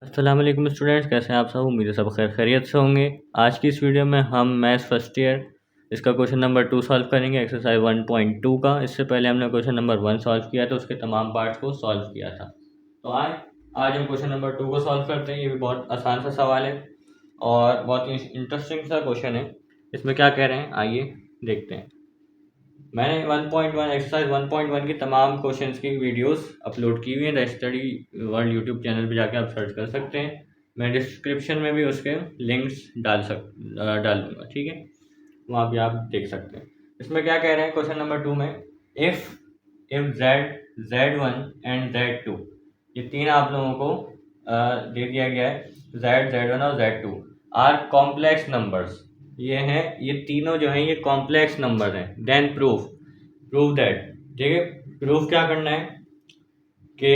अस्सलाम वालेकुम स्टूडेंट्स, कैसे हैं आप सब। उम्मीद है सब खैरियत से होंगे। आज की इस वीडियो में हम मैथ्स फर्स्ट ईयर इसका क्वेश्चन नंबर 2 सॉल्व करेंगे, एक्सरसाइज 1.2 का। इससे पहले हमने क्वेश्चन नंबर 1 सॉल्व किया था, उसके तमाम पार्ट्स को सॉल्व किया था। तो आज हम क्वेश्चन नंबर 2 को सॉल्व करते हैं। ये भी बहुत आसान सा सवाल है और बहुत इंटरेस्टिंग सा क्वेश्चन है। इसमें क्या कह रहे हैं आइए देखते हैं। मैंने 1.1 एक्सरसाइज 1.1 की तमाम क्वेश्चंस की वीडियोस अपलोड की हुई हैं। The study world YouTube channel पे जाके आप सर्च कर सकते हैं। मैं डिस्क्रिप्शन में भी उसके लिंक्स डाल दूंगा, ठीक है, वहाँ पे आप देख सकते हैं। इसमें क्या कह रहे हैं क्वेश्चन नंबर 2 में, इफ़ Z1 एंड Z2, ये तीन आप लोगों को दे दिया गया है। Z1 और Z2 आर कॉम्प्लेक्स नंबर्स, ये तीनों जो हैं ये कॉम्प्लेक्स नंबर हैं। देन प्रूव दैट, ठीक है। प्रूफ क्या करना है कि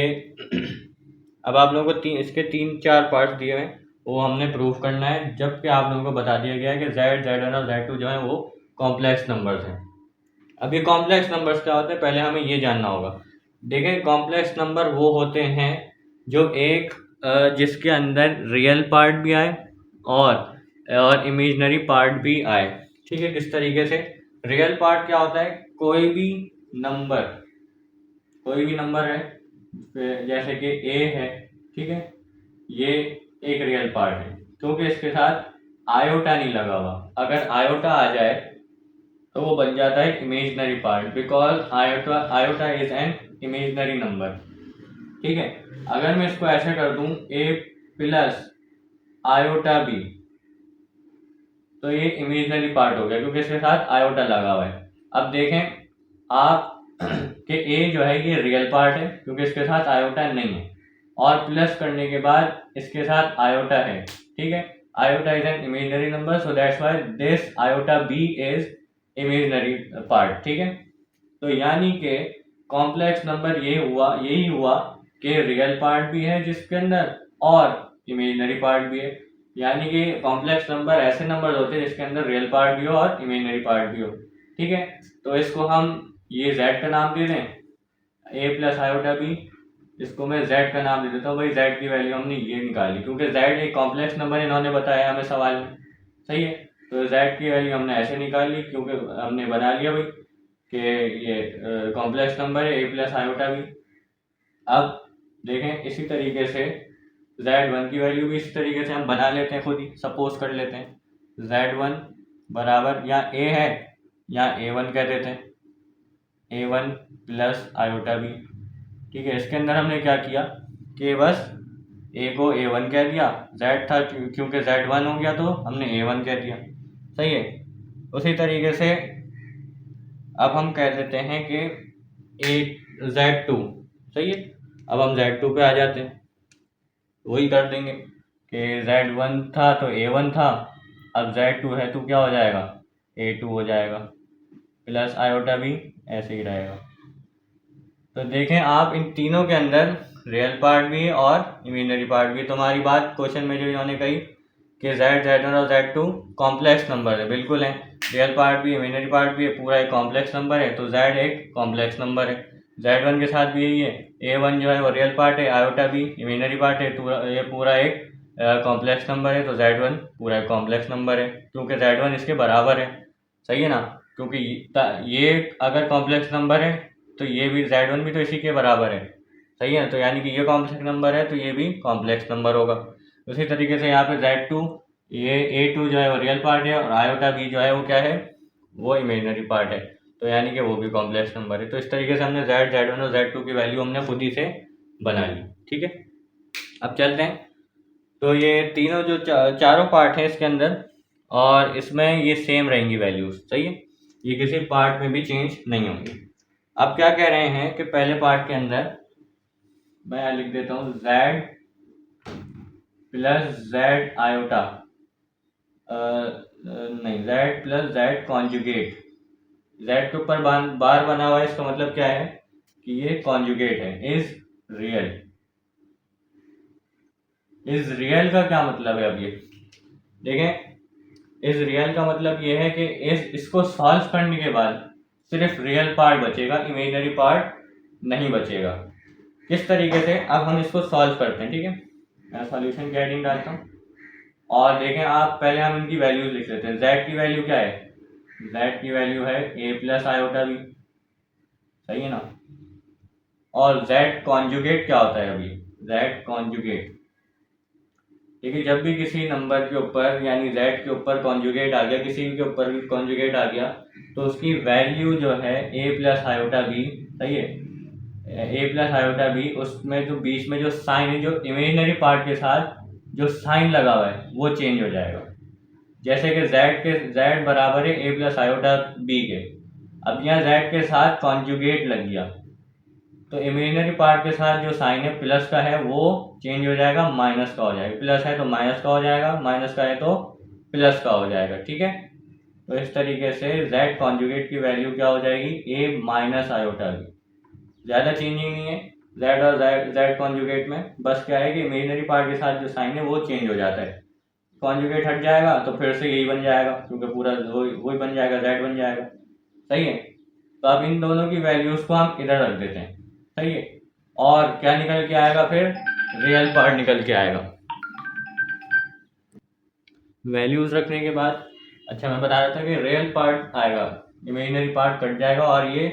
अब आप लोगों को इसके 3-4 पार्ट्स दिए हैं, वो हमने प्रूफ करना है। जबकि आप लोगों को बता दिया गया है कि Z1 और Z2 जो है वो कॉम्प्लेक्स नंबर्स हैं। अब ये कॉम्प्लेक्स नंबर्स क्या होते हैं, पहले हमें ये जानना होगा। देखें, कॉम्प्लेक्स नंबर वो होते हैं जो जिसके अंदर रियल पार्ट भी आए और इमेजिनरी पार्ट भी आए, ठीक है। किस तरीके से? रियल पार्ट क्या होता है, कोई भी नंबर है, जैसे कि a है, ठीक है, ये एक रियल पार्ट है क्योंकि इसके साथ आयोटा नहीं लगा हुआ। अगर आयोटा आ जाए तो वो बन जाता है imaginary part, because iota is an imaginary number, ठीक है। अगर मैं इसको ऐसे कर दूं a प्लस आयोटा b, तो ये इमेजिनरी पार्ट हो गया क्योंकि इसके साथ आयोटा लगा हुआ है। अब देखें आप कि a जो है ये रियल पार्ट है क्योंकि इसके साथ आयोटा नहीं है, और प्लस करने के बाद इसके साथ आयोटा है, ठीक है। Iota is an imaginary number, so that's why this iota b is imaginary part, ठीक है। तो यानी कि कॉम्प्लेक्स नंबर यही हुआ कि रियल पार्ट भी है जिसके अंदर और इमेजिनरी पार्ट भी है। यानी कि कॉम्प्लेक्स नंबर ऐसे नंबर होते हैं जिसके अंदर रियल पार्ट भी हो और इमेजिनरी पार्ट भी हो, ठीक है। तो इसको हम ये z का नाम दे दें, a प्लस आयोटा b, इसको मैं z का नाम दे देता हूँ। भाई z की वैल्यू हमने ये निकाली क्योंकि z एक कॉम्प्लेक्स नंबर इन्होंने बताया हमें सवाल में, सही है। तो z की वैल्यू हमने ऐसे निकाल ली क्योंकि हमने बना लिया भाई कि ये कॉम्प्लेक्स नंबर है a प्लस आयोटा b। अब देखें इसी तरीके से Z1 की वैल्यू भी इसी तरीके से हम बना लेते हैं, खुद ही सपोज कर लेते हैं। Z1 बराबर या a है या a1 कह देते हैं, a1 प्लस आयोटा b, ठीक है। इसके अंदर हमने क्या किया कि बस a को a1 कह दिया, z था क्योंकि Z1 हो गया तो हमने a1 कह दिया, सही है। उसी तरीके से अब हम कह देते हैं कि Z2, सही है। अब हम Z2 पे आ जाते हैं, वही कर देंगे कि Z1 था तो A1 था, अब Z2 है तो क्या हो जाएगा, A2 हो जाएगा, प्लस आयोटा भी ऐसे ही रहेगा। तो देखें आप इन तीनों के अंदर रियल पार्ट भी है और इमेजिनरी पार्ट भी। तुम्हारी बात क्वेश्चन में जो इन्होंने कही कि Z1 और Z2 कॉम्प्लेक्स नंबर है, बिल्कुल है। रियल पार्ट भी इमेजिनरी पार्ट भी है, पूरा एक कॉम्प्लेक्स नंबर है, तो Z एक कॉम्प्लेक्स नंबर है। Z1 के साथ भी यही है, A1 जो है वो रियल पार्ट है, आयोटा भी इमेजिनरी पार्ट है, तो ये पूरा एक कॉम्प्लेक्स नंबर है, तो Z1 पूरा एक कॉम्प्लेक्स नंबर है क्योंकि Z1 इसके बराबर है, सही है ना। क्योंकि ये अगर कॉम्प्लेक्स नंबर है तो ये भी Z1 भी तो इसी के बराबर है, सही है। तो यानी कि ये कॉम्प्लेक्स नंबर है तो ये भी कॉम्प्लेक्स नंबर होगा। उसी तरीके से यहाँ पे Z2, ये A2 जो है वो रियल पार्ट है और आयोटा भी जो है वो क्या है, वो इमेजिनरी पार्ट है, तो यानी कि वो भी कॉम्प्लेक्स नंबर है। तो इस तरीके से हमने Z1 और Z2 की वैल्यू हमने खुद ही से बना ली, ठीक है। अब चलते हैं, तो ये तीनों जो चारों पार्ट हैं इसके अंदर, और इसमें ये सेम रहेंगी वैल्यूज, सही है, ये किसी पार्ट में भी चेंज नहीं होंगी। अब क्या कह रहे हैं कि पहले पार्ट के अंदर मैं यहाँ लिख देता हूँ Z प्लस Z आयोटा, नहीं, Z plus Z conjugate. Z के ऊपर बार बना हुआ है, इसका मतलब क्या है कि ये कॉन्जुगेट है। इज रियल का क्या मतलब है, अब ये देखें। इज रियल का मतलब ये है कि इसको सॉल्व करने के बाद सिर्फ रियल पार्ट बचेगा, इमेजिनरी पार्ट नहीं बचेगा। किस तरीके से, अब हम इसको सॉल्व करते हैं, ठीक है। मैं सॉल्यूशन की हेडिंग डालता हूँ और देखें आप, पहले हम इनकी वैल्यूज लिख लेते हैं। z की वैल्यू क्या है? z की वैल्यू है a प्लस आयोटा b, सही है ना। और z कॉन्जुगेट क्या होता है? अभी z कॉन्जुगेट, ठीक है, जब भी किसी नंबर के ऊपर यानी z के ऊपर कॉन्जुगेट आ गया, किसी के ऊपर भी कॉन्जुगेट आ गया, तो उसकी वैल्यू जो है a प्लस आयोटा b, सही है, a प्लस आयोटा b, उसमें जो बीच में जो साइन है, जो इमेजिनरी पार्ट के साथ जो साइन लगा हुआ है वो चेंज हो जाएगा। जैसे कि z बराबर है a प्लस आयोटा b के, अब यहाँ z के साथ कॉन्जुगेट लग गया तो इमेजिनरी पार्ट के साथ जो साइन है प्लस का है वो चेंज हो जाएगा, माइनस का हो जाएगा। प्लस है तो माइनस का हो जाएगा, माइनस का है तो प्लस का हो जाएगा, ठीक है। तो इस तरीके से z कॉन्जुगेट की वैल्यू क्या हो जाएगी? a minus iota b। ज़्यादा चेंजिंग नहीं है z और z कॉन्जुगेट में, बस क्या है कि इमेजिनरी पार्ट के साथ जो साइन है वो चेंज हो जाता है। कॉन्जुगेट हट जाएगा तो फिर से यही बन जाएगा, क्योंकि पूरा वही बन जाएगा, z बन जाएगा, सही है। तो अब इन दोनों की वैल्यूज को हम इधर रख देते हैं, सही है। और क्या निकल के आएगा? फिर रियल पार्ट निकल के आएगा वैल्यूज रखने के बाद। अच्छा, मैं बता रहा था कि रियल पार्ट आएगा, इमेजिनरी पार्ट कट जाएगा और ये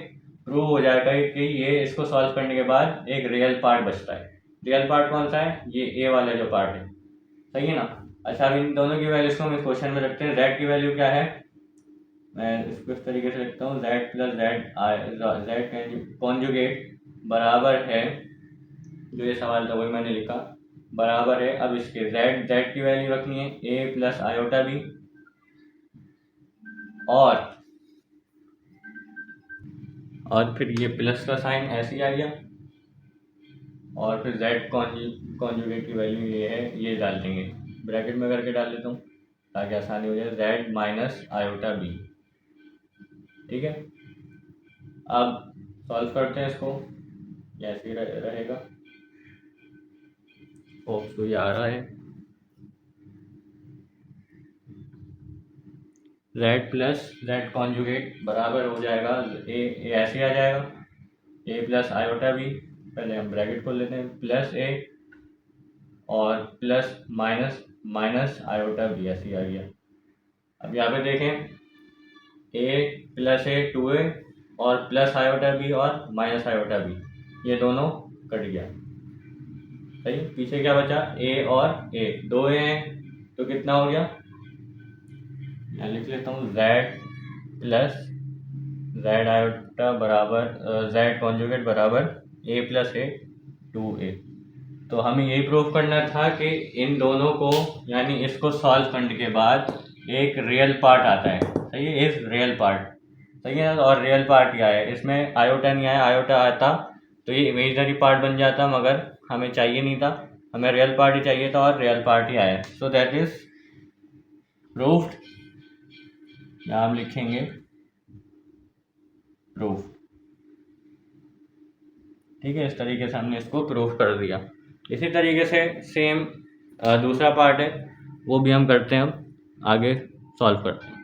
प्रूव हो जाएगा कि ये इसको सॉल्व करने के बाद एक रियल पार्ट बचता है। रियल पार्ट कौन सा है? ये ए वाला जो पार्ट है, सही है ना। अच्छा, अब इन दोनों की वैल्यूज को हम इस क्वेश्चन में रखते हैं। z की वैल्यू क्या है? मैं इसको इस तरीके से लिखता हूँ, z प्लस z कॉन्जुगेट बराबर है, जो ये सवाल था वही मैंने लिखा, बराबर है। अब इसके z की वैल्यू रखनी है a प्लस आयोटा b, और फिर ये प्लस का साइन ऐसे ही आ गया, और फिर z कॉन्जुगेट की वैल्यू ये है, ये डाल देंगे, ब्रैकेट में करके डाल देता हूँ ताकि आसानी हो जाए, z माइनस आयोटा b, ठीक है। अब सॉल्व करते हैं इसको, ऐसे ही रहेगा। होप तो ये आ रहा है, z प्लस z कॉन्जुगेट बराबर हो जाएगा ए ऐसे आ जाएगा, a प्लस आयोटा b, पहले हम ब्रैकेट खोल लेते हैं, प्लस a और plus minus minus iota b, ऐसे आ गया। अब यहाँ पे देखें, a प्लस a 2a और प्लस आयोटा b और माइनस आयोटा b, ये दोनों कट गया, सही। पीछे क्या बचा? a और a, दो a हैं तो कितना हो गया? मैं लिख लेता हूँ, z प्लस z आयोटा बराबर z कॉन्जुगेट बराबर a प्लस a 2a। तो हमें यही प्रूव करना था कि इन दोनों को यानी इसको सॉल्व करने के बाद एक रियल पार्ट आता है, सही है, इस रियल पार्ट, सही है ना। और रियल पार्ट क्या है? इसमें आयोटा नहीं आया, आयोटा आता तो ये इमेजिनरी पार्ट बन जाता, मगर हमें चाहिए नहीं था, हमें रियल पार्ट ही चाहिए था और रियल पार्ट ही आया। सो दैट इज प्रूफ्ड, नाम लिखेंगे प्रूफ, ठीक है। इस तरीके से हमने इसको प्रूफ कर दिया। इसी तरीके से सेम दूसरा पार्ट है, वो भी हम करते हैं, अब आगे सॉल्व करते हैं।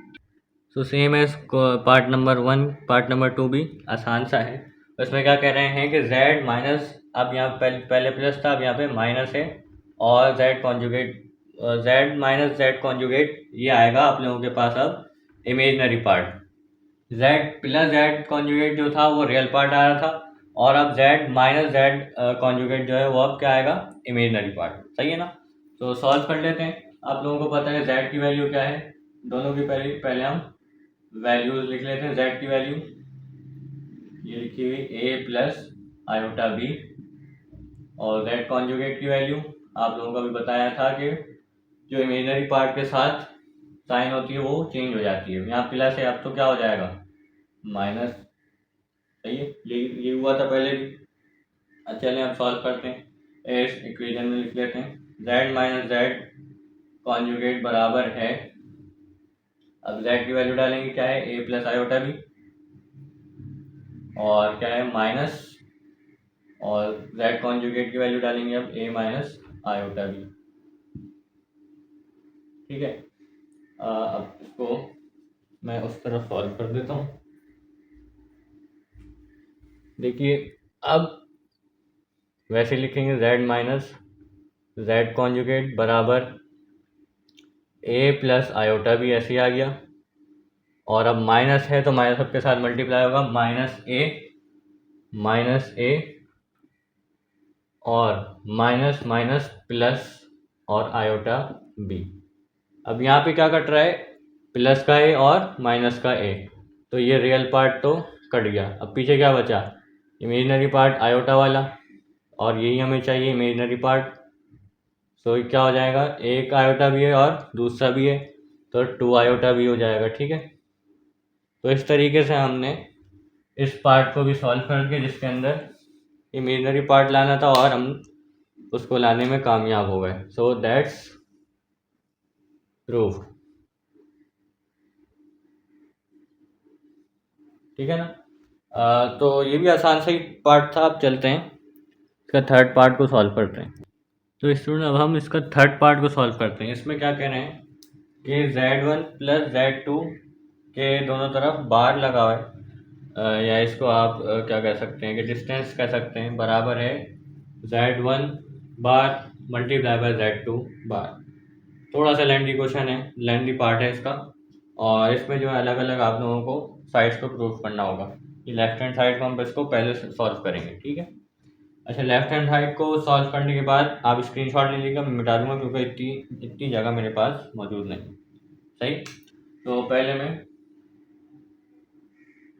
So same as part number 1, part number 2 भी आसान सा है। उसमें क्या कह रहे हैं कि z माइनस, अब यहाँ पहले प्लस था, अब यहाँ पे माइनस है, और z conjugate, z minus z conjugate, ये आएगा आप लोगों के पास अब imaginary part. z plus z conjugate जो था वो रियल पार्ट आ रहा था, और अब z माइनस z कॉन्जुगेट जो है वो अब क्या आएगा? इमेजनरी पार्ट, सही है ना। तो सॉल्व कर लेते हैं। आप लोगों को पता है z की वैल्यू क्या है, दोनों की पहले हम वैल्यूज लिख लेते हैं। z की वैल्यू ये लिखी हुई a प्लस आयोटा b, और z कॉन्जुगेट की वैल्यू आप लोगों को भी बताया था कि जो इमेजिनरी पार्ट के साथ साइन होती है वो चेंज हो जाती है। यहाँ प्लस है, अब तो क्या हो जाएगा? माइनस, सही है, ये हुआ था पहले भी। अच्छा, चलिए अब सॉल्व करते हैं। इस इक्वेशन में लिख लेते हैं, z माइनस z कॉन्जुगेट बराबर है, अब z की वैल्यू डालेंगे, क्या है? a प्लस आयोटा b, और क्या है? माइनस, और z कॉन्जुगेट की वैल्यू डालेंगे अब a माइनस आयोटा b, ठीक है। अब इसको मैं उस तरफ सॉल्व कर देता हूँ। देखिए, अब वैसे लिखेंगे z माइनस जेड कॉन्जुगेट बराबर ए प्लस आयोटा भी ऐसे ही आ गया, और अब माइनस है तो माइनस सबके साथ मल्टीप्लाई होगा, माइनस ए और माइनस माइनस प्लस और आयोटा बी। अब यहाँ पे क्या कट रहा है, प्लस का ए और माइनस का ए, तो ये रियल पार्ट तो कट गया। अब पीछे क्या बचा, इमेजिनरी पार्ट आयोटा वाला, और यही हमें चाहिए इमेजिनरी पार्ट। तो क्या हो जाएगा, एक आयोटा भी है और दूसरा भी है, तो 2 आयोटा भी हो जाएगा। ठीक है, तो इस तरीके से हमने इस पार्ट को भी सॉल्व करके जिसके अंदर इमेजिनरी पार्ट लाना था और हम उसको लाने में कामयाब हो गए। So that's proof. ठीक है ना। तो ये भी आसान सा ही पार्ट था। अब चलते हैं इसका थर्ड पार्ट को सॉल्व करते हैं। तो स्टूडेंट अब हम इसका थर्ड पार्ट को सॉल्व करते हैं। इसमें क्या कह रहे हैं कि Z1 प्लस Z2 के दोनों तरफ बार लगा हुआ है, या इसको आप क्या कह सकते हैं कि डिस्टेंस कह सकते हैं, बराबर है Z1 bar multiply by Z2 बार। थोड़ा सा लेंथी क्वेश्चन है, लेंथी पार्ट है इसका, और इसमें जो है अलग अलग आप लोगों को साइड्स को प्रूफ करना होगा। ये लेफ्ट हैंड साइड को हम इसको पहले सॉल्व करेंगे। ठीक है। अच्छा, लेफ्ट हैंड साइड को सॉल्व करने के बाद आप स्क्रीनशॉट ले लीजिएगा, मैं मिटा दूंगा क्योंकि इतनी जगह मेरे पास मौजूद नहीं। सही। तो पहले मैं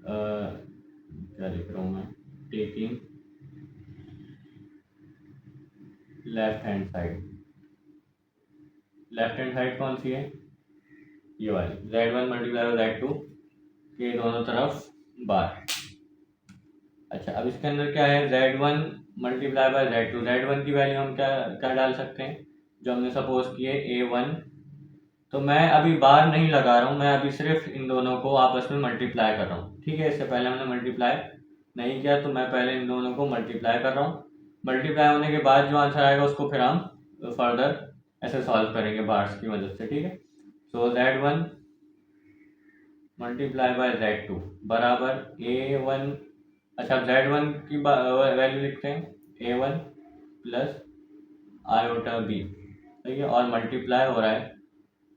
क्या लिख रहा हूँ मैं, taking left hand side. Left hand side कौन सी है, ये वाली, Z1 मल्टीप्लाई बाय Z2 के दोनों तरफ बार। अच्छा, अब इसके अंदर क्या है, Z1 multiply by Z2। Z1 की वैल्यू हम क्या क्या डाल सकते हैं, जो हमने सपोज किए A1। तो मैं अभी बार नहीं लगा रहा हूँ, मैं अभी सिर्फ इन दोनों को आपस में मल्टीप्लाई कर रहा हूँ। ठीक है, इससे पहले हमने मल्टीप्लाई नहीं किया, तो मैं पहले इन दोनों को मल्टीप्लाई कर रहा हूँ। मल्टीप्लाई होने के बाद जो आंसर आएगा उसको फिर हम फर्दर ऐसे सॉल्व करेंगे बार्स की मदद से। ठीक है। सो Z1 मल्टीप्लाई बाय Z2 बराबर A1। अच्छा, अब Z1 की वैल्यू लिखते हैं, A1 प्लस आयोटा बी। ठीक है, और मल्टीप्लाई हो रहा है,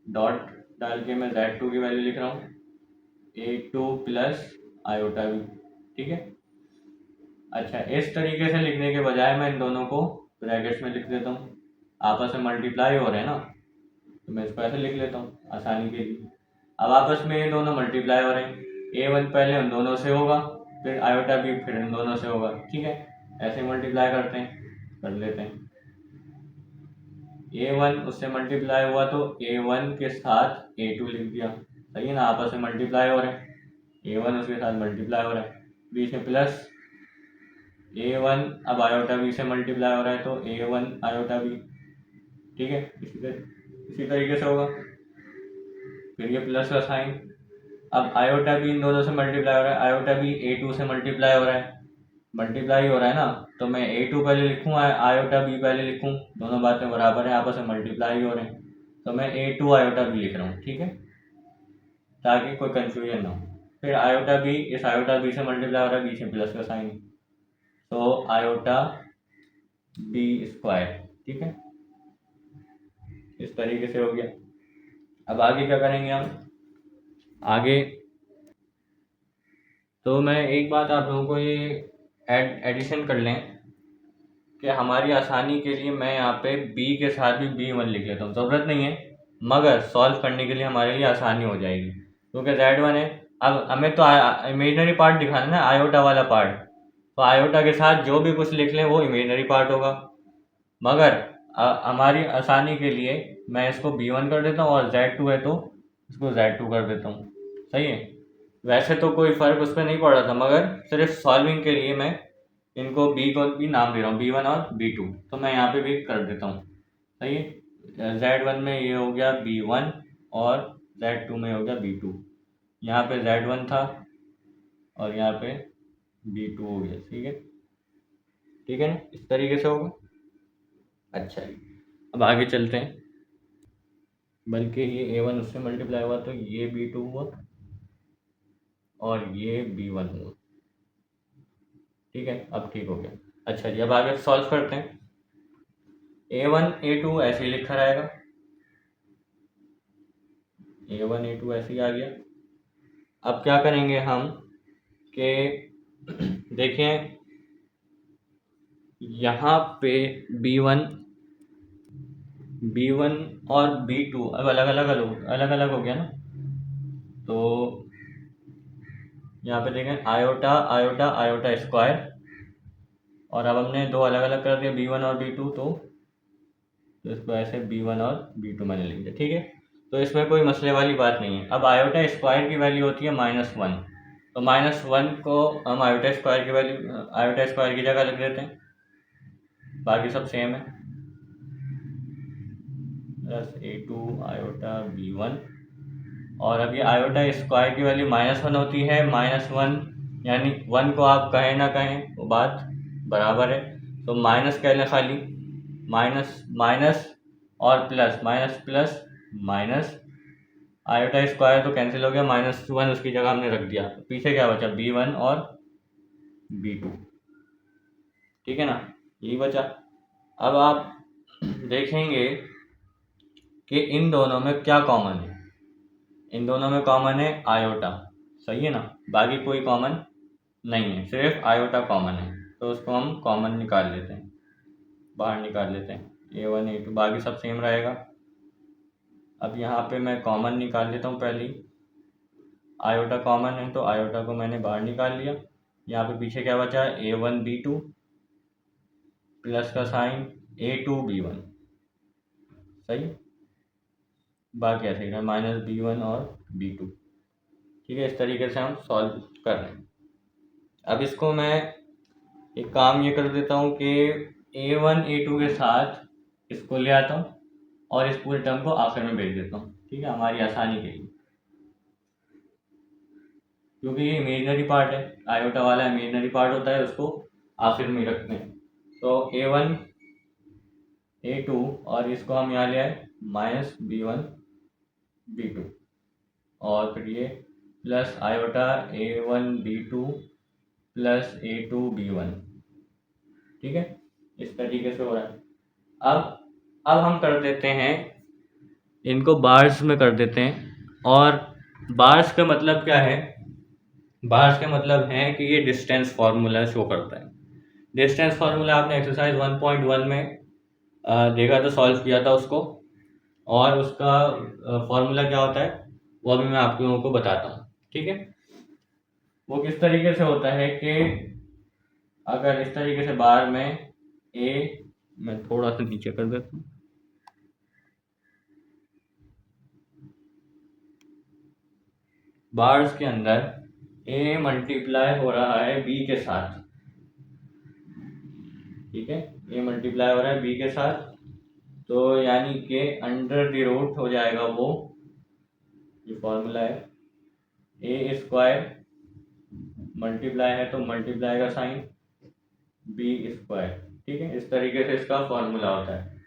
डॉट डाल के मैं Z2 की वैल्यू लिख रहा हूँ, A2 प्लस आयोटा बी। ठीक है। अच्छा, इस तरीके से लिखने के बजाय मैं इन दोनों को ब्रैकेट्स में लिख देता हूँ, आपस में मल्टीप्लाई हो रहे हैं ना, तो मैं इसको ऐसे लिख लेता हूँ आसानी के लिए। अब आपस में ये दोनों मल्टीप्लाई हो रहे हैं, A1 पहले उन दोनों से होगा, फिर आयोटा बी फिर इन दोनों से होगा। ठीक है, ऐसे मल्टीप्लाई करते हैं, कर लेते हैं। A1 उससे मल्टीप्लाई हुआ तो A1 के साथ A2 लिख दिया। सही है ना, आपस में मल्टीप्लाई हो रहे हैं, A1 उसके साथ मल्टीप्लाई हो रहा है, बीच में प्लस A1 अब आयोटा बी से मल्टीप्लाई हो रहा है तो A1 आयोटा बी। ठीक है, इसी तरीके से होगा, फिर ये प्लस का साइन। अब आयोटा बी इन दोनों से मल्टीप्लाई हो रहा है, आयोटा बी A2 से मल्टीप्लाई हो रहा है, मल्टीप्लाई हो रहा है ना, तो मैं A2 पहले लिखूँ, आयोटा बी पहले लिखूँ, दोनों बातें बराबर हैं, आपस में मल्टीप्लाई हो रहे हैं, तो मैं A2 आयोटा बी लिख रहा हूँ। ठीक है, ताकि कोई कंफ्यूजन ना हो। फिर आयोटा बी इस आयोटा बी से मल्टीप्लाई हो रहा है, बीच में प्लस का साइन, तो आयोटा बी स्क्वायर। ठीक है, इस तरीके से हो गया। अब आगे क्या करेंगे हम, आगे तो मैं एक बात आप लोगों को ये एडिशन कर लें कि हमारी आसानी के लिए मैं यहाँ पे b के साथ भी B1 लिख लेता हूँ, ज़रूरत नहीं है, मगर सॉल्व करने के लिए हमारे लिए आसानी हो जाएगी, क्योंकि Z1 है। अब हमें तो इमेजिनरी पार्ट दिखाना है ना, आयोटा वाला पार्ट, तो आयोटा के साथ जो भी कुछ लिख लें वो इमेजिनरी पार्ट होगा, मगर हमारी आसानी के लिए मैं इसको B1 कर देता हूँ और Z2 है तो इसको Z2 कर देता हूँ। सही है, वैसे तो कोई फ़र्क उस पर नहीं पड़ रहा था, मगर सिर्फ सॉल्विंग के लिए मैं इनको बी को भी नाम दे रहा हूँ, B1 और B2, तो मैं यहाँ पे भी कर देता हूँ। सही है, Z1 में ये हो गया B1 और Z2 में हो गया B2। यहाँ पे Z1 था और यहाँ पे B2 हो गया। ठीक है, ठीक है ना, इस तरीके से होगा। अच्छा, अब आगे चलते हैं, बल्कि ये A1 उससे मल्टीप्लाई हुआ तो ये B2 हुआ और ये B1 हुआ। ठीक है, अब ठीक हो गया। अच्छा जी, अब आगे सॉल्व करते हैं। A1 A2 ऐसे ही लिखा रहेगा, A1 A2 ऐसे ही आ गया। अब क्या करेंगे हम कि देखें यहाँ पे B1 और B2 अब अलग अलग हो गया ना, तो यहाँ पे देखें आयोटा आयोटा आयोटा स्क्वायर, और अब हमने दो अलग अलग कर दिया B1 और B2, तो इसको ऐसे B1 और B2 मैंने लिख दिया, ठीक है। तो इसमें कोई मसले वाली बात नहीं है। अब आयोटा स्क्वायर की वैल्यू होती है -1, तो -1 को हम आयोटा स्क्वायर की वैल्यू आयोटा स्क्वायर की जगह लिख देते हैं, बाकी सब सेम है, +A2 आयोटा B1। और अब ये आयोटा स्क्वायर की वैल्यू -1 होती है, -1 यानी 1 को आप कहें ना कहें वो बात बराबर है, तो माइनस कह लें खाली, माइनस माइनस और plus, minus plus minus, iota square तो कैंसिल हो गया, -1 उसकी जगह हमने रख दिया, तो पीछे क्या बचा B1 और B2, ठीक है ना, यही बचा। अब आप देखेंगे कि इन दोनों में क्या कॉमन है। इन दोनों में कॉमन है आयोटा, सही है ना, बाकी कोई कॉमन नहीं है, सिर्फ आयोटा कॉमन है, तो उसको हम कॉमन निकाल लेते हैं, बाहर निकाल लेते हैं, A1 A2 बाकी सब सेम रहेगा। अब यहाँ पे मैं कॉमन निकाल लेता हूँ, पहले आयोटा कॉमन है तो आयोटा को मैंने बाहर निकाल लिया। यहाँ पे पीछे क्या बचा, A1 B2 प्लस का साइन A2 B1, सही, बाकी ऐसे ही -B1 और B2, ठीक है। इस तरीके से हम सॉल्व कर रहे हैं। अब इसको मैं एक काम ये कर देता हूँ कि A1 A2 के साथ इसको ले आता हूँ और इस पूरे टर्म को आखिर में भेज देता हूँ, ठीक है, हमारी आसानी के लिए, क्योंकि ये इमेजिनरी पार्ट है, आयोटा वाला इमेजिनरी पार्ट होता है, उसको आखिर में रखते हैं। तो A1 A2 और इसको हम यहाँ ले आए -B1 B2, और फिर ये plus iota A1 B2 plus A2 B1, ठीक है, इस तरीके से हो रहा है। अब हम कर देते हैं इनको बार्स में कर देते हैं, और बार्स का मतलब क्या है, बार्स का मतलब है कि ये डिस्टेंस फार्मूला शो करता है। डिस्टेंस फार्मूला आपने एक्सरसाइज 1.1 में देखा था, सॉल्व किया था उसको, और उसका फार्मूला क्या होता है वो अभी मैं आप लोगों को बताता हूँ, ठीक है। वो किस तरीके से होता है कि अगर इस तरीके से बार में मैं थोड़ा सा नीचे कर देता हूँ, बार्स के अंदर A मल्टीप्लाई हो रहा है B के साथ, ठीक है, A मल्टीप्लाई हो रहा है B के साथ, तो यानी कि अंडर द रूट हो जाएगा वो, ये फॉर्मूला है, A स्क्वायर मल्टीप्लाई है तो मल्टीप्लाई का साइन B स्क्वायर, ठीक है, इस तरीके से इसका फॉर्मूला होता है।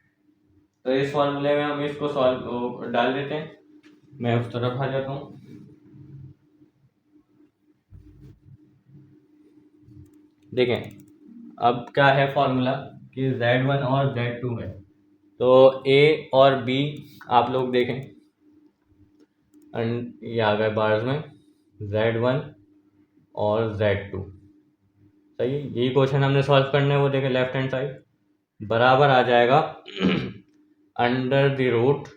तो इस फॉर्मूले में हम इसको सॉल्व डाल देते हैं, मैं उस तरफ आ जाता हूँ। देखें अब क्या है फॉर्मूला कि Z1 और Z2 है, तो A और B आप लोग देखें, ये आ गए बार्स में Z1 और Z2, सही, यही क्वेश्चन हमने सॉल्व करना है, वो देखें लेफ्ट हैंड साइड बराबर आ जाएगा अंडर द रूट,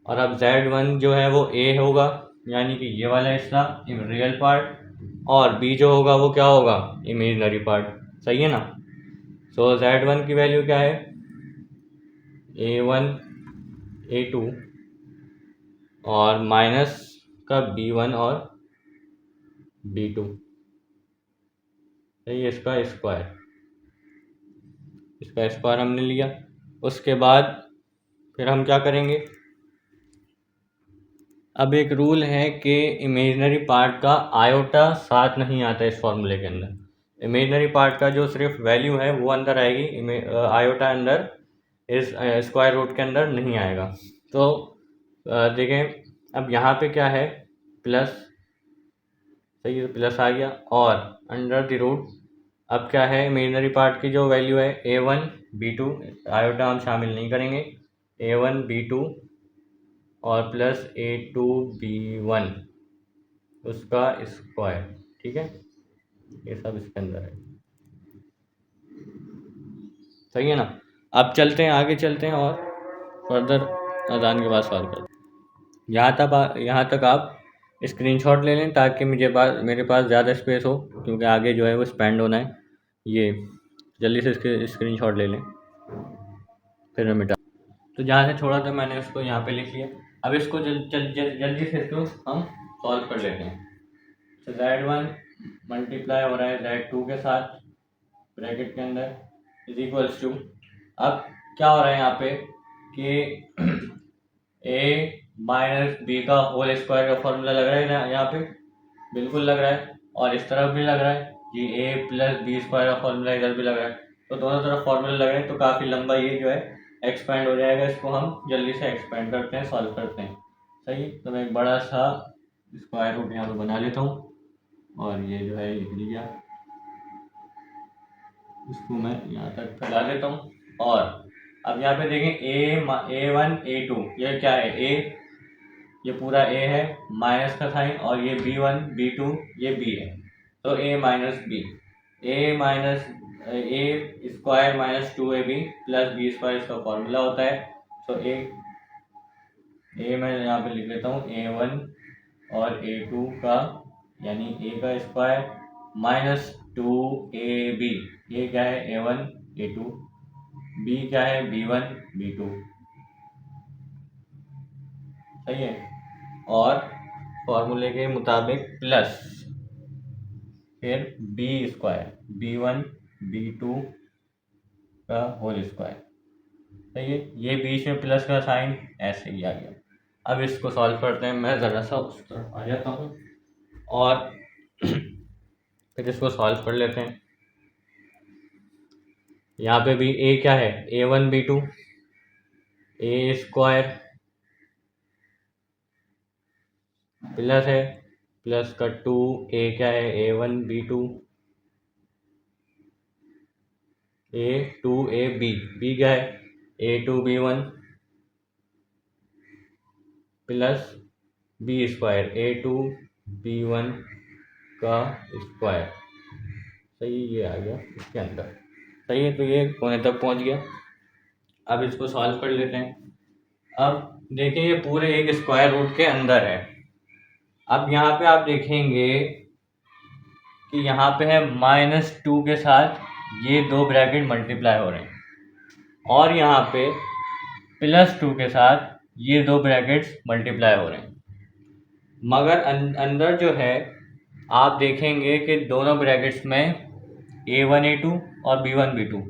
और अब Z1 जो है वो A होगा, यानी कि ये वाला हिस्सा रियल पार्ट, और B जो होगा वो क्या होगा, इमेजिनरी पार्ट, सही है ना। सो Z1 की वैल्यू क्या है, A1 A2 और माइनस का B1 और B2, सही, इसका स्क्वायर हमने लिया। उसके बाद फिर हम क्या करेंगे, अब एक रूल है कि इमेजिनरी पार्ट का आयोटा साथ नहीं आता इस फॉर्मूले के अंदर, इमेजिनरी पार्ट का जो सिर्फ वैल्यू है वो अंदर आएगी, आयोटा अंदर इस स्क्वायर रूट के अंदर नहीं आएगा। तो देखें अब यहाँ पे क्या है, प्लस, सही है, प्लस आ गया, और अंडर द रूट अब क्या है, इमेजिनरी पार्ट की जो वैल्यू है A1 B2, आयोटा हम शामिल नहीं करेंगे, A1 B2 और प्लस A2 B1 उसका स्क्वायर, ठीक है, ये सब इसके अंदर है। सही है ना। अब चलते हैं आगे, चलते हैं और फर्दर अजान के बाद सॉल्व करते हैं। यहाँ तक आप स्क्रीनशॉट ले लें ताकि मेरे पास ज़्यादा स्पेस हो, क्योंकि आगे जो है वो स्पेंड होना है। ये जल्दी से इसके स्क्रीनशॉट ले लें, फिर मैं मिटा। तो जहाँ से छोड़ा था मैंने उसको यहाँ पे लिख लिया। अब इसको जल्दी से इसको हम सॉल्व कर लेते हैं। तो Z1 मल्टीप्लाई हो रहा है Z2 के साथ ब्रैकेट के अंदर इज इक्वल्स टू, अब क्या हो रहा है यहाँ पे कि a माइनस बी का होल स्क्वायर का फॉर्मूला लग रहा है ना, यहाँ पे बिल्कुल लग रहा है, और इस तरफ भी लग रहा है कि a प्लस बी स्क्वायर का फॉर्मूला इधर भी लग रहा है। तो दोनों तरफ फॉर्मूला लग रहे हैं, तो काफ़ी लंबा ये जो है एक्सपेंड हो जाएगा। इसको हम जल्दी से एक्सपेंड करते हैं, सॉल्व करते हैं। सही, तो मैं एक बड़ा सा स्क्वायर रूट यहाँ पे बना लेता हूँ, और ये जो है लिख लिया, इसको मैं यहाँ तक फैला देता हूँ। और अब यहाँ पे देखें A1 A2, ये क्या है, ये पूरा A है, माइनस का साइन, और ये B1 B2 ये B है, तो A minus B, A square minus 2AB plus B square इसका फॉर्मूला होता है। तो A मैं यहाँ पे लिख लेता हूँ A1 और A2 का, यानी A का स्क्वायर माइनस 2AB, ये क्या है A1 A2, B क्या है B1 B2, सही है, और फॉर्मूले के मुताबिक प्लस फिर B स्क्वायर B1 B2 का होल स्क्वायर, सही है, ये बीच में प्लस का साइन ऐसे ही आ गया। अब इसको सॉल्व करते हैं, मैं ज़रा सा उस तरफ आ जाता हूँ और फिर इसको सॉल्व कर लेते हैं। यहाँ पे भी A क्या है A1 B2, A square plus है, प्लस का 2A क्या है A1 B2, A2AB, B क्या है A2 B1 plus B square A2 B1 का स्क्वायर, सही, ये आ गया इसके अंदर। सही है, तो ये कोने तक पहुंच गया। अब इसको सॉल्व कर लेते हैं। अब देखिए ये पूरे एक स्क्वायर रूट के अंदर है। अब यहाँ पे आप देखेंगे कि यहाँ पे है -2 के साथ ये दो ब्रैकेट मल्टीप्लाई हो रहे हैं, और यहाँ पे +2 के साथ ये दो ब्रैकेट्स मल्टीप्लाई हो रहे हैं। मगर अंदर जो है आप देखेंगे कि दोनों ब्रैकेट्स में A1 A2 और B1 B2,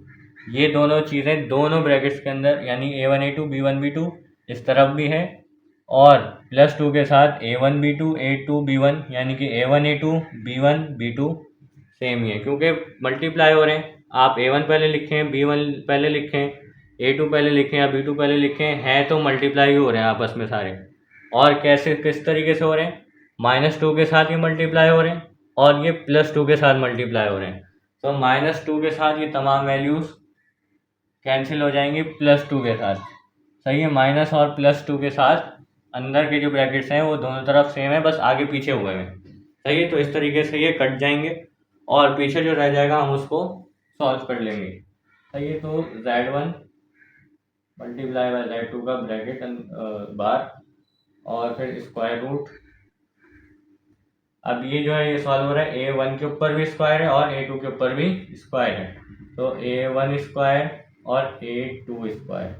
ये दोनों चीज़ें दोनों ब्रैकेट्स के अंदर, यानी A1 A2 B1 B2 इस तरफ भी है, और +2 के साथ A1 B2 A2 B1, यानी कि A1 A2 B1 B2 same ही है, क्योंकि मल्टीप्लाई हो रहे हैं। आप A1 पहले लिखें, B1 पहले लिखें, A2 पहले लिखें या B2 पहले लिखें, हैं तो मल्टीप्लाई ही हो रहे हैं आपस में सारे। और कैसे, किस तरीके से हो रहे हैं, -2 के साथ ये मल्टीप्लाई हो रहे हैं और ये +2 के साथ मल्टीप्लाई हो रहे हैं। तो -2 के साथ ये तमाम वैल्यूज़ कैंसिल हो जाएंगी +2 के साथ, सही है। माइनस और +2 के साथ अंदर के जो ब्रैकेट्स हैं वो दोनों तरफ सेम है, बस आगे पीछे हुए हैं, सही है। तो इस तरीके से ये कट जाएंगे और पीछे जो रह जाएगा हम उसको सॉल्व कर लेंगे, सही है। तो Z1 मल्टीप्लाई बाय Z2 का ब्रैकेट बार और फिर स्क्वायर रूट। अब ये जो है ये सॉल्व हो रहा है, A1 के ऊपर भी स्क्वायर है और A2 के ऊपर भी स्क्वायर है, तो A1 स्क्वायर और A2 स्क्वायर,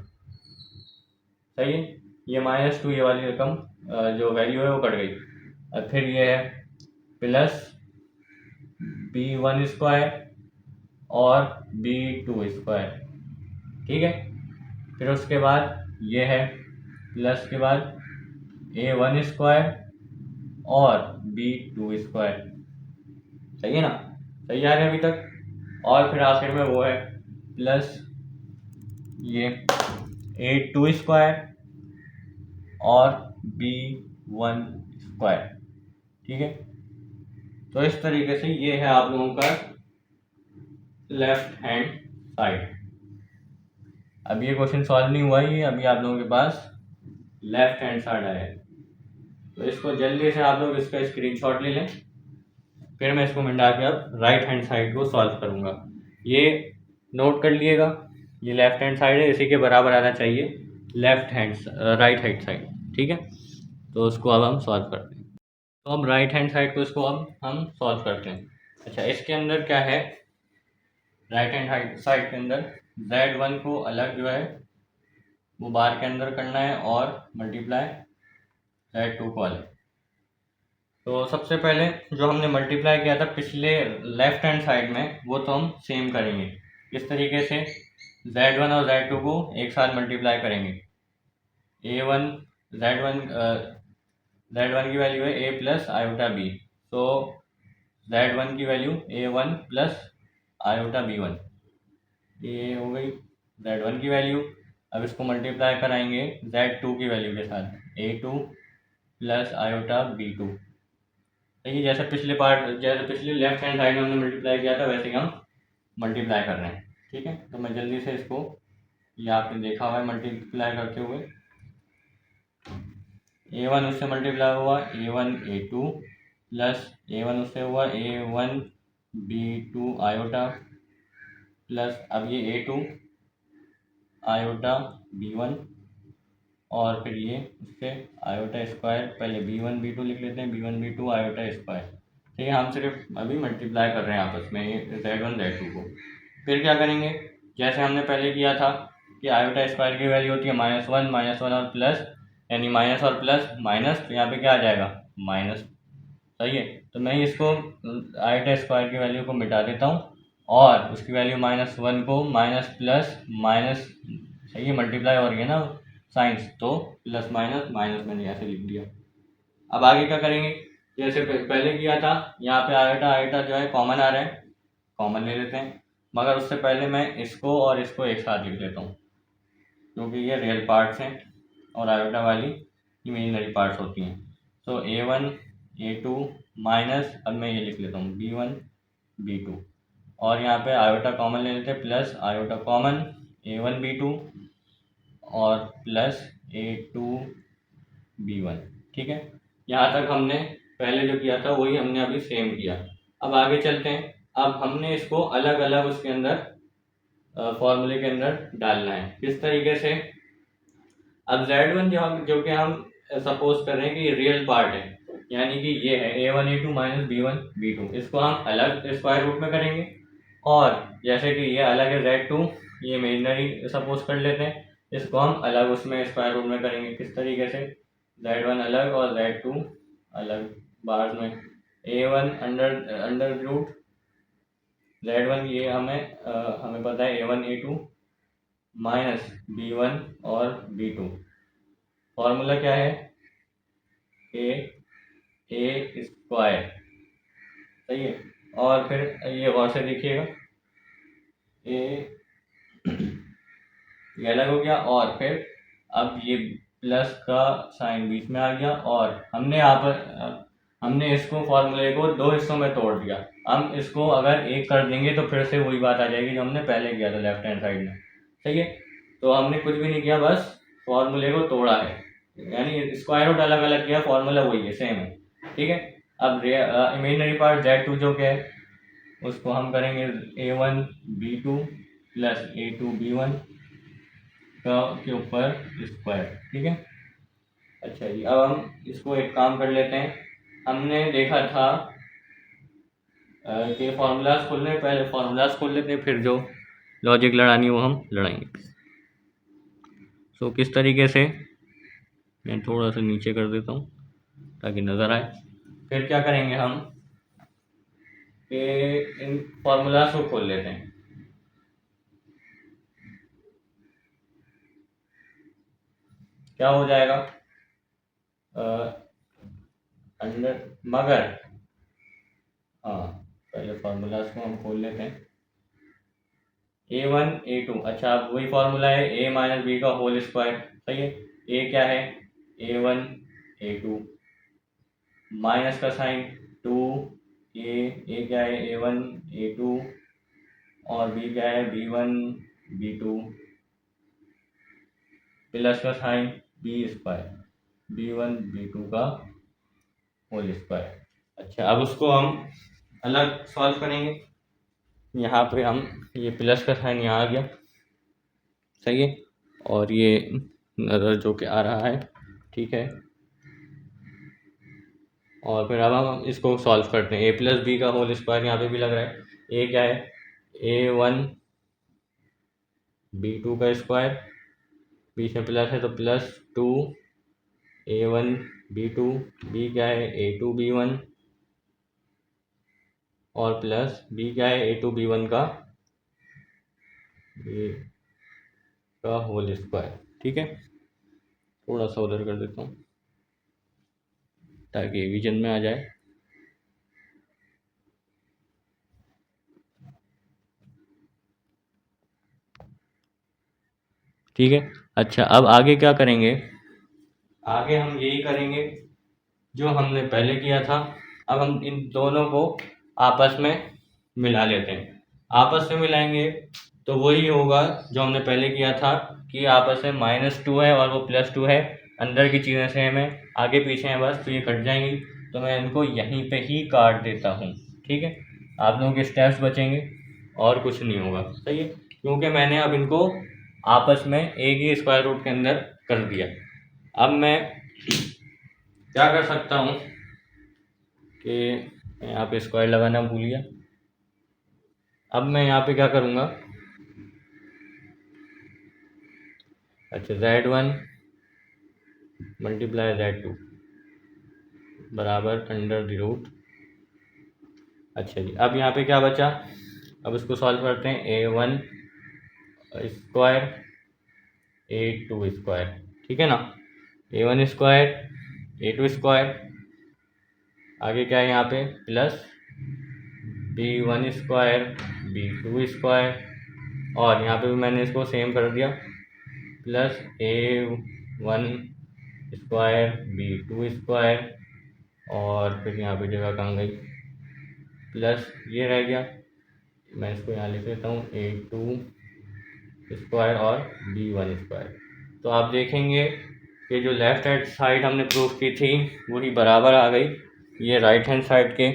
सही है। ये -2 ये वाली रकम जो वैल्यू है वो कट गई। अब फिर ये है प्लस B1 स्क्वायर और B2 स्क्वायर, ठीक है। फिर उसके बाद ये है प्लस के बाद A1 स्क्वायर और B2 स्क्वायर, सही है ना, सही आ रहा है अभी तक। और फिर आखिर में वो है प्लस ये A2 स्क्वायर और B1 स्क्वायर, ठीक है। तो इस तरीके से ये है आप लोगों का लेफ्ट हैंड साइड। अब ये क्वेश्चन सॉल्व नहीं हुआ, ये अभी आप लोगों के पास लेफ्ट हैंड साइड आया है, तो इसको जल्दी से आप लोग इसका स्क्रीनशॉट ले लें, फिर मैं इसको मिटा के अब राइट हैंड साइड को सॉल्व करूंगा। ये नोट कर लिएगा, ये लेफ्ट हैंड साइड है, इसी के बराबर आना चाहिए left hand right hand side, ठीक है। तो उसको अब हम सॉल्व करते हैं। तो अब राइट हैंड साइड को इसको अब हम सॉल्व करते हैं। अच्छा, इसके अंदर क्या है, राइट हैंड साइड के अंदर z1 को अलग जो है वो बार के अंदर करना है और मल्टीप्लाई z2 को अलग। तो सबसे पहले जो हमने मल्टीप्लाई किया था पिछले लेफ्ट हैंड साइड में, वो तो हम सेम करेंगे। इस तरीके से z1 और z2 को एक साथ मल्टीप्लाई करेंगे। a1 z1 की वैल्यू है a प्लस आयोटा b, तो z1 की value a1 plus iota b1, ये हो गई z1 की वैल्यू। अब इसको मल्टीप्लाई कराएंगे z2 की वैल्यू के साथ, a2 प्लस आयोटा b2। देखिए जैसे पिछले लेफ्ट हैंड साइड में हमने मल्टीप्लाई किया था वैसे ही हम मल्टीप्लाई कर रहे हैं, ठीक है। तो मैं जल्दी से इसको, ये आपने देखा हुआ है मल्टीप्लाई करते हुए, a1 उससे मल्टीप्लाई हुआ a1 a2 प्लस a1 उससे हुआ a1 b2 आयोटा प्लस अब ये a2 आयोटा b1 और फिर ये उससे आयोटा स्क्वायर, पहले b1 b2 लिख लेते हैं, b1 b2 आयोटा स्क्वायर, ठीक है। हम सिर्फ अभी मल्टीप्लाई कर रहे हैं आपस में ये z1 z2 को। फिर क्या करेंगे, जैसे हमने पहले किया था कि आयोटा स्क्वायर की वैल्यू होती है -1 और प्लस, यानी माइनस और प्लस माइनस, तो यहाँ पे क्या आ जाएगा माइनस, सही है। तो मैं इसको आयोटा स्क्वायर की वैल्यू को मिटा देता हूँ और उसकी वैल्यू -1 को माइनस प्लस माइनस, सही है, मल्टीप्लाई हो रही है ना साइंस, तो प्लस माइनस माइनस मैंने ऐसे लिख दिया। अब आगे क्या करेंगे, जैसे पहले किया था, यहाँ पे आयोटा आयोटा जो है कॉमन आ रहा है, कॉमन ले लेते हैं, मगर उससे पहले मैं इसको और इसको एक साथ लिख लेता हूँ, क्योंकि ये रियल पार्ट्स हैं और आयोटा वाली इमेजिनरी पार्ट्स होती हैं। तो a1 a2 माइनस, अब मैं ये लिख लेता हूँ b1 b2, और यहाँ पे आयोटा कॉमन ले लेते हैं, plus iota common a1 b2 और प्लस a2 b1, ठीक है। यहाँ तक हमने पहले जो किया था वही हमने अभी सेम किया। अब आगे चलते हैं, अब हमने इसको अलग अलग उसके अंदर फॉर्मूले के अंदर डालना है। किस तरीके से, अब z1 जो कि हम सपोज कर रहे हैं कि ये रियल पार्ट है, यानी कि ये है a1 a2 minus b1 b2, इसको हम अलग स्क्वायर रूट में करेंगे। और जैसे कि ये अलग है z2, ये इमेजिनरी सपोज कर लेते हैं, इसको हम अलग उसमें स्क्वायर रूट में करेंगे। किस तरीके से, z1 अलग और z2 अलग बार में, a1 अंडर रूट z1, ये हमें पता है a1 a2 माइनस b1 और b2, फॉर्मूला क्या है ए स्क्वायर, सही है। और फिर ये और से देखिएगा, ए ये अलग हो गया और फिर अब ये प्लस का साइन बीच में आ गया, और हमने यहाँ पर हमने इसको फॉर्मूले को दो हिस्सों में तोड़ दिया। हम इसको अगर एक कर देंगे तो फिर से वही बात आ जाएगी जो हमने पहले किया था लेफ्ट हैंड साइड में, सही है। तो हमने कुछ भी नहीं किया, बस फॉर्मूले को तोड़ा है, यानी स्क्वायर रूट अलग अलग किया, फॉर्मूला वही है, सेम है, ठीक है। अब इमेजिनरी पार्ट z2 जो क्या है उसको हम करेंगे a1 b2 plus a2 b1 का के ऊपर स्क्वायर, ठीक है। अच्छा जी, अब हम इसको एक काम कर लेते हैं। हमने देखा था कि फार्मूलाज खोलने, पहले फार्मूलाज खोल लेते हैं, फिर जो लॉजिक लड़ानी वो हम लड़ाएंगे। सो किस तरीके से, मैं थोड़ा सा नीचे कर देता हूँ ताकि नज़र आए। फिर क्या करेंगे हम कि इन फार्मूलाज को खोल लेते हैं। क्या हो जाएगा, अंडर, मगर हाँ, पहले फार्मूलाज को हम खोल लेते हैं। a1 a2, अच्छा अब वही फार्मूला है a माइनस बी का होल स्क्वायर, सही है। a क्या है a1 a2 माइनस का साइन 2 a क्या है a1 a2 और बी क्या है, B1 B2 प्लस का sine B square B1 B2 का होल स्क्वायर। अच्छा, अब उसको हम अलग सॉल्व करेंगे। यहाँ पे हम ये प्लस का साइन यहाँ आ गया, सही है, और ये नज़र जो कि आ रहा है, ठीक है। और फिर अब हम इसको सॉल्व करते हैं। ए प्लस बी का होल स्क्वायर यहाँ पे भी लग रहा है। ए क्या है, A1 B2 का स्क्वायर, बीच में प्लस है तो +2 A1 B2, बी क्या है A2 B1 और प्लस बी क्या है A2 B1 का होल स्क्वायर, ठीक है। थोड़ा सा उधर कर देता हूँ ताकि विजन में आ जाए। ठीक है। अच्छा, अब आगे क्या करेंगे, आगे हम यही करेंगे जो हमने पहले किया था। अब हम इन दोनों को आपस में मिला लेते हैं। आपस में मिलाएंगे तो वही होगा जो हमने पहले किया था कि आपस में -2 है और वो +2 है। अंदर की चीज़ें सेम है, आगे पीछे हैं बस, तो ये कट जाएंगी। तो मैं इनको यहीं पे ही काट देता हूँ, ठीक है। आप लोगों के स्टेप्स बचेंगे और कुछ नहीं होगा, सही है, क्योंकि मैंने अब इनको आपस में एक ही स्क्वायर रूट के अंदर कर दिया। अब मैं क्या कर सकता हूँ कि यहाँ पे स्क्वायर लगाना भूल गया। अब मैं यहाँ पे क्या करूँगा, अच्छा, Z1 मल्टीप्लाई Z2 बराबर √। अच्छा जी, अब यहाँ पे क्या बचा, अब इसको सॉल्व करते हैं। A1 स्क्वायर A2 स्क्वायर, ठीक है ना, A1 स्क्वायर A2 स्क्वायर, आगे क्या है यहाँ पे plus B1 square B2 square, और यहाँ पे भी मैंने इसको सेम कर दिया, plus A1 square B2 square, और फिर यहाँ पे जगह कहाँ गई, प्लस ये रह गया, मैं इसको यहाँ लिख लेता हूँ A2 स्क्वायर और B1 स्क्वायर। तो आप देखेंगे कि जो लेफ़्ट हैंड साइड हमने प्रूफ की थी वही बराबर आ गई ये राइट हैंड साइड के।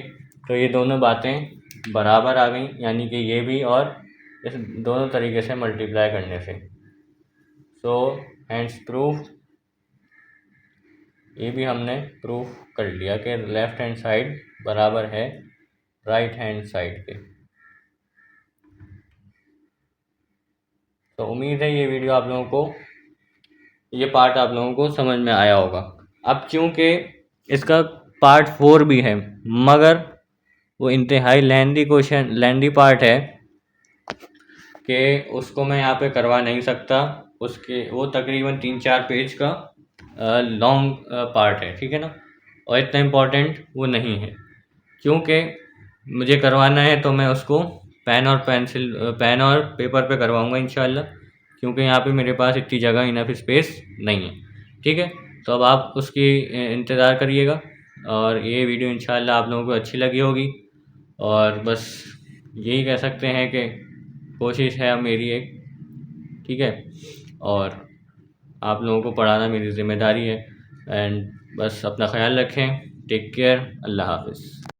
तो ये दोनों बातें बराबर आ गई, यानी कि ये भी और इस दोनों तरीके से मल्टीप्लाई करने से। सो हैंड्स प्रूफ, ये भी हमने प्रूफ कर लिया कि लेफ़्ट हैंड साइड बराबर है राइट हैंड साइड के। तो उम्मीद है ये वीडियो आप लोगों को, ये पार्ट आप लोगों को समझ में आया होगा। अब चूँकि इसका पार्ट 4 भी है, मगर वो इंतहाई लेंदी पार्ट है कि उसको मैं यहाँ पे करवा नहीं सकता। उसके वो तकरीबन 3-4 पेज का लॉन्ग पार्ट है, ठीक है ना, और इतना इम्पोर्टेंट वो नहीं है। क्योंकि मुझे करवाना है तो मैं उसको पेन और पेपर पे करवाऊँगा इंशाल्लाह, क्योंकि यहाँ पे मेरे पास इतनी जगह, इनफ स्पेस नहीं है, ठीक है। तो अब आप उसकी इंतज़ार करिएगा, और ये वीडियो इंशाल्लाह आप लोगों को अच्छी लगी होगी। और बस यही कह सकते हैं कि कोशिश है अब मेरी एक, ठीक है, और आप लोगों को पढ़ाना मेरी ज़िम्मेदारी है। एंड बस अपना ख्याल रखें, टेक केयर, अल्लाह हाफ़िज़।